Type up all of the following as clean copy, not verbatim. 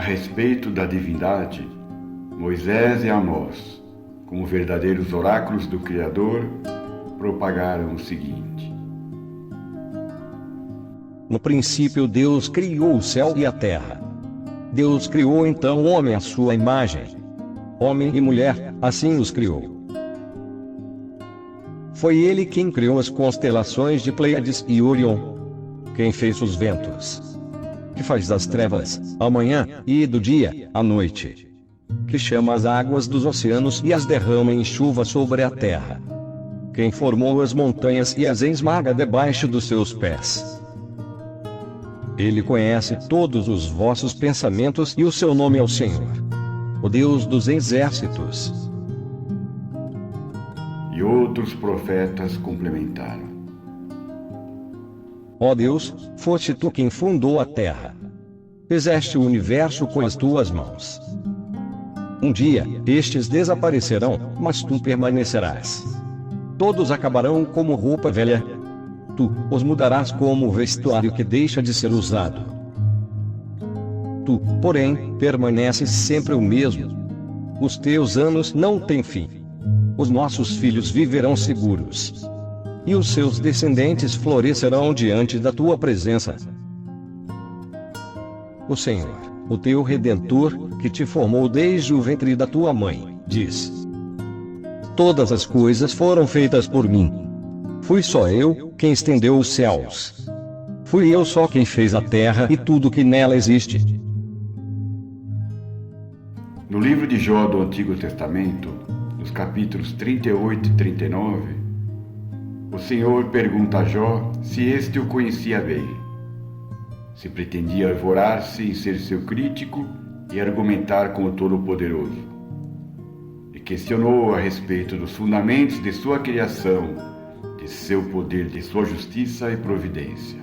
A respeito da divindade, Moisés e Amós, como verdadeiros oráculos do Criador, propagaram o seguinte: No princípio Deus criou o céu e a terra. Deus criou então o homem à sua imagem. Homem e mulher, assim os criou. Foi ele quem criou as constelações de Pleiades e Orion. Quem fez os ventos. Que faz das trevas a manhã e do dia a noite. Que chama as águas dos oceanos e as derrama em chuva sobre a terra. Quem formou as montanhas e as esmaga debaixo dos seus pés. Ele conhece todos os vossos pensamentos e o seu nome é o Senhor, o Deus dos exércitos. E outros profetas complementaram: Ó Deus, foste tu quem fundou a terra. Fizeste o universo com as tuas mãos. Um dia, estes desaparecerão, mas tu permanecerás. Todos acabarão como roupa velha. Tu os mudarás como o vestuário que deixa de ser usado. Tu, porém, permaneces sempre o mesmo. Os teus anos não têm fim. Os nossos filhos viverão seguros. E os seus descendentes florescerão diante da tua presença. O Senhor, o teu Redentor, que te formou desde o ventre da tua mãe, diz: Todas as coisas foram feitas por mim. Fui só eu quem estendeu os céus. Fui eu só quem fez a terra e tudo que nela existe. No livro de Jó do Antigo Testamento, nos capítulos 38 e 39, o Senhor pergunta a Jó se este o conhecia bem, se pretendia arvorar-se em ser seu crítico e argumentar com o Todo-Poderoso, e questionou a respeito dos fundamentos de sua criação, de seu poder, de sua justiça e providência.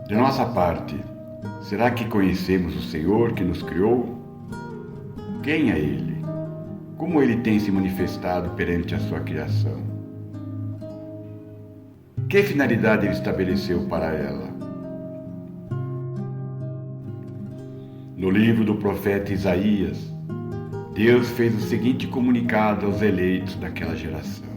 De nossa parte, será que conhecemos o Senhor que nos criou? Quem é Ele? Como Ele tem se manifestado perante a sua criação? Que finalidade Ele estabeleceu para ela? No livro do profeta Isaías, Deus fez o seguinte comunicado aos eleitos daquela geração: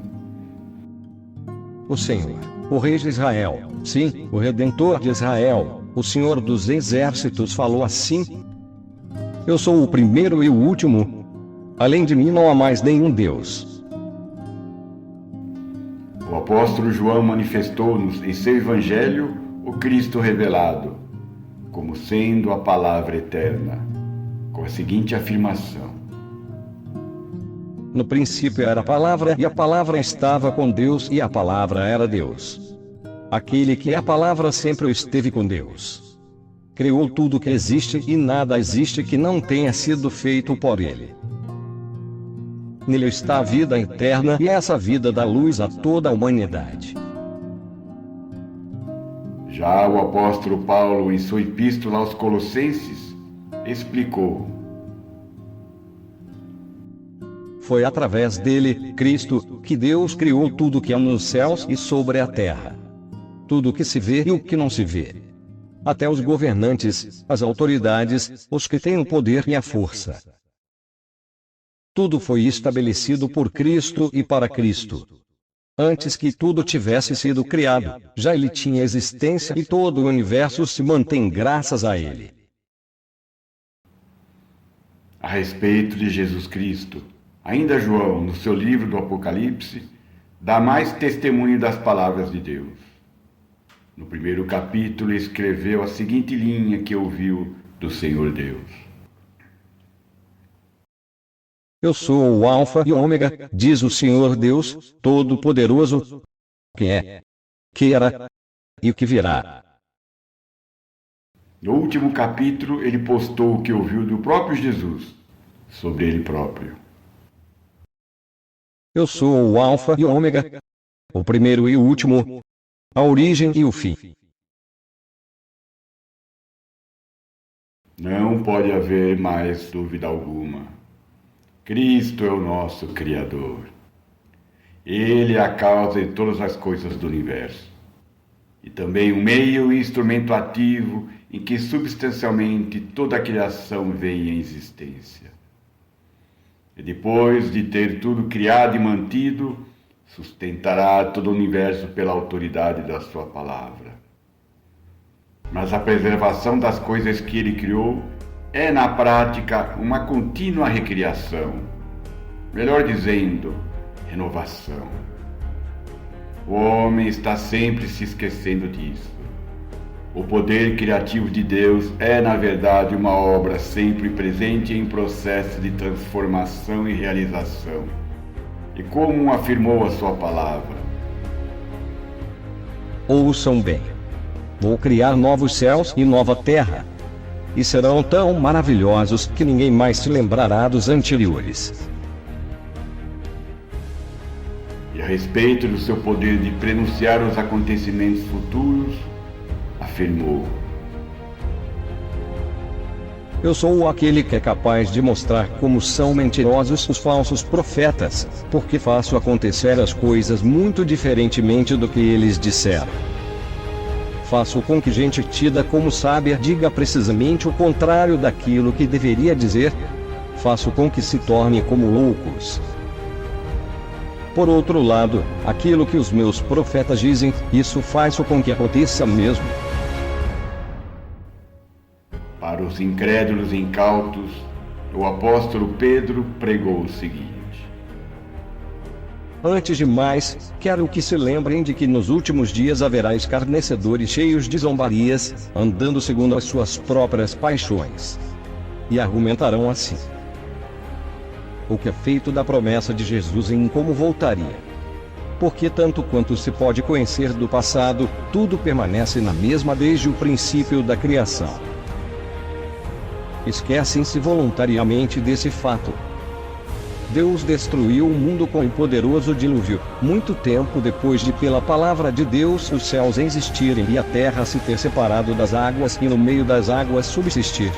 O Senhor, o Rei de Israel, sim, o Redentor de Israel, o Senhor dos exércitos falou assim: Eu sou o primeiro e o último. Além de mim não há mais nenhum Deus. O apóstolo João manifestou-nos em seu Evangelho o Cristo revelado, como sendo a palavra eterna, com a seguinte afirmação: No princípio era a palavra e a palavra estava com Deus e a palavra era Deus. Aquele que é a palavra sempre esteve com Deus. Criou tudo que existe e nada existe que não tenha sido feito por Ele. Nele está a vida eterna e essa vida dá luz a toda a humanidade. Já o apóstolo Paulo, em sua epístola aos Colossenses, explicou: Foi através dele, Cristo, que Deus criou tudo que há nos céus e sobre a terra. Tudo o que se vê e o que não se vê. Até os governantes, as autoridades, os que têm o poder e a força. Tudo foi estabelecido por Cristo e para Cristo. Antes que tudo tivesse sido criado, já ele tinha existência e todo o universo se mantém graças a ele. A respeito de Jesus Cristo, ainda João, no seu livro do Apocalipse, dá mais testemunho das palavras de Deus. No primeiro capítulo, escreveu a seguinte linha que ouviu do Senhor Deus: Eu sou o Alfa e o Ômega, diz o Senhor Deus, Todo-Poderoso, que é, que era e o que virá. No último capítulo, ele postou o que ouviu do próprio Jesus, sobre ele próprio: Eu sou o Alfa e o Ômega, o primeiro e o último, a origem e o fim. Não pode haver mais dúvida alguma. Cristo é o nosso Criador. Ele é a causa de todas as coisas do universo. E também o meio e instrumento ativo em que substancialmente toda a criação vem em existência. E depois de ter tudo criado e mantido, sustentará todo o universo pela autoridade da sua palavra. Mas a preservação das coisas que ele criou é, na prática, uma contínua recriação. Melhor dizendo, renovação. O homem está sempre se esquecendo disso. O poder criativo de Deus é, na verdade, uma obra sempre presente em processo de transformação e realização. E como afirmou a sua palavra: ouçam bem. Vou criar novos céus e nova terra. E serão tão maravilhosos que ninguém mais se lembrará dos anteriores. E a respeito do seu poder de prenunciar os acontecimentos futuros, afirmou: eu sou aquele que é capaz de mostrar como são mentirosos os falsos profetas, porque faço acontecer as coisas muito diferentemente do que eles disseram. Faço com que gente tida como sábia diga precisamente o contrário daquilo que deveria dizer. Faço com que se tornem como loucos. Por outro lado, aquilo que os meus profetas dizem, isso faço com que aconteça mesmo. Para os incrédulos e incautos, o apóstolo Pedro pregou o seguinte: antes de mais, quero que se lembrem de que nos últimos dias haverá escarnecedores cheios de zombarias, andando segundo as suas próprias paixões. E argumentarão assim: o que é feito da promessa de Jesus em como voltaria? Porque tanto quanto se pode conhecer do passado, tudo permanece na mesma desde o princípio da criação. Esquecem-se voluntariamente desse fato. Deus destruiu o mundo com um poderoso dilúvio, muito tempo depois de, pela palavra de Deus, os céus existirem e a terra se ter separado das águas e no meio das águas subsistir.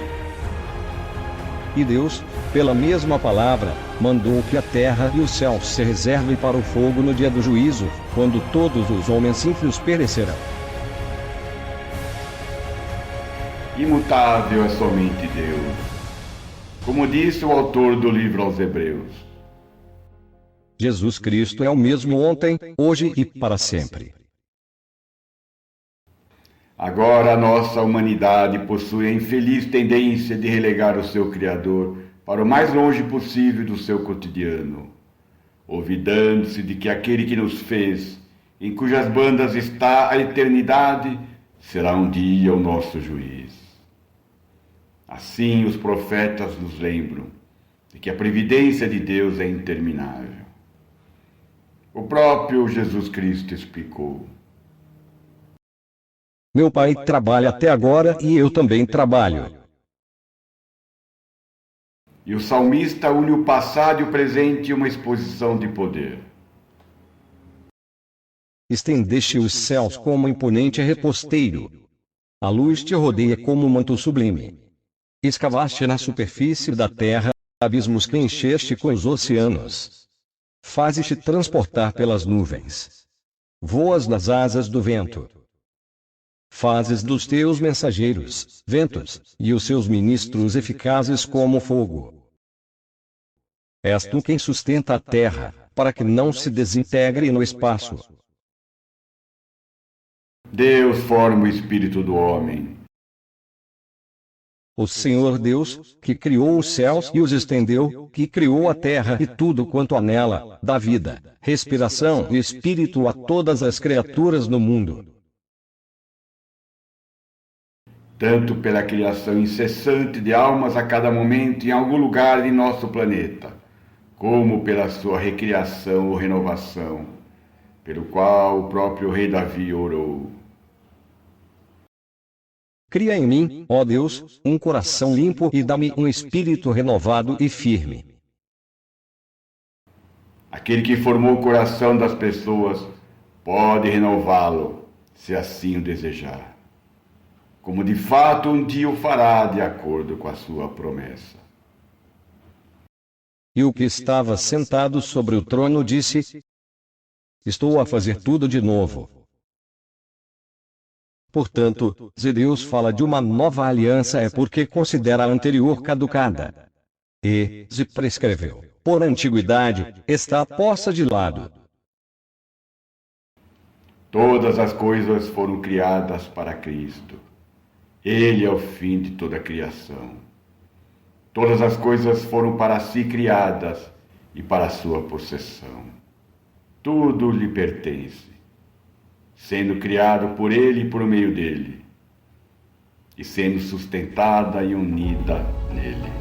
E Deus, pela mesma palavra, mandou que a terra e os céus se reservem para o fogo no dia do juízo, quando todos os homens ímpios perecerão. Imutável é somente Deus, como disse o autor do livro aos Hebreus. Jesus Cristo é o mesmo ontem, hoje e para sempre. Agora a nossa humanidade possui a infeliz tendência de relegar o seu Criador para o mais longe possível do seu cotidiano, olvidando-se de que aquele que nos fez, em cujas bandas está a eternidade, será um dia o nosso juiz. Assim os profetas nos lembram de que a previdência de Deus é interminável. O próprio Jesus Cristo explicou: meu Pai trabalha até agora e eu também trabalho. E o salmista une o passado e o presente em uma exposição de poder. Estendeste os céus como imponente reposteiro. A luz te rodeia como um manto sublime. Escavaste na superfície da terra abismos que encheste com os oceanos. Fazes-te transportar pelas nuvens. Voas nas asas do vento. Fazes dos teus mensageiros, ventos, e os seus ministros eficazes como fogo. És tu quem sustenta a terra, para que não se desintegre no espaço. Deus forma o espírito do homem. O Senhor Deus, que criou os céus e os estendeu, que criou a terra e tudo quanto há nela, dá vida, respiração e espírito a todas as criaturas no mundo. Tanto pela criação incessante de almas a cada momento em algum lugar de nosso planeta, como pela sua recriação ou renovação, pelo qual o próprio rei Davi orou: cria em mim, ó Deus, um coração limpo e dá-me um espírito renovado e firme. Aquele que formou o coração das pessoas pode renová-lo, se assim o desejar, como de fato um dia o fará de acordo com a sua promessa. E o que estava sentado sobre o trono disse: estou a fazer tudo de novo. Portanto, se Deus fala de uma nova aliança é porque considera a anterior caducada. E, se prescreveu, por antiguidade, está posta de lado. Todas as coisas foram criadas para Cristo. Ele é o fim de toda a criação. Todas as coisas foram para si criadas e para a sua possessão. Tudo lhe pertence, sendo criado por ele e por meio dele, e sendo sustentada e unida nele.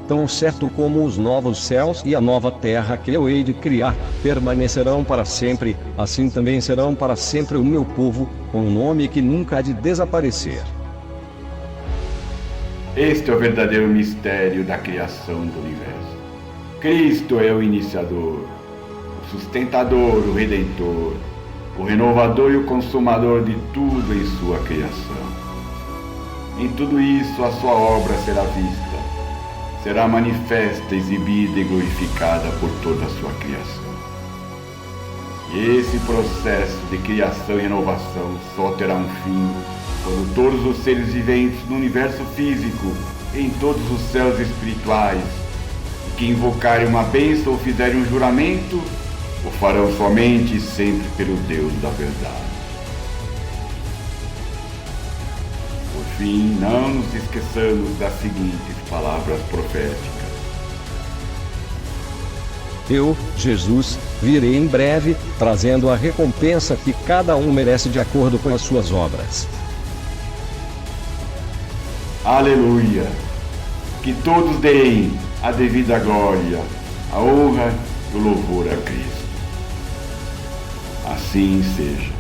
Tão certo como os novos céus e a nova terra que eu hei de criar, permanecerão para sempre, assim também serão para sempre o meu povo, com um nome que nunca há de desaparecer. Este é o verdadeiro mistério da criação do universo. Cristo é o iniciador, o sustentador, o redentor, o renovador e o consumador de tudo em sua criação. Em tudo isso a sua obra será vista, será manifesta, exibida e glorificada por toda a sua criação. E esse processo de criação e renovação só terá um fim quando todos os seres viventes no universo físico, em todos os céus espirituais, que invocarem uma bênção ou fizerem um juramento, o farão somente e sempre pelo Deus da verdade. Por fim, não nos esqueçamos das seguintes palavras proféticas. Eu, Jesus, virei em breve, trazendo a recompensa que cada um merece de acordo com as suas obras. Aleluia! Que todos deem a devida glória, a honra e o louvor a Cristo. Assim seja.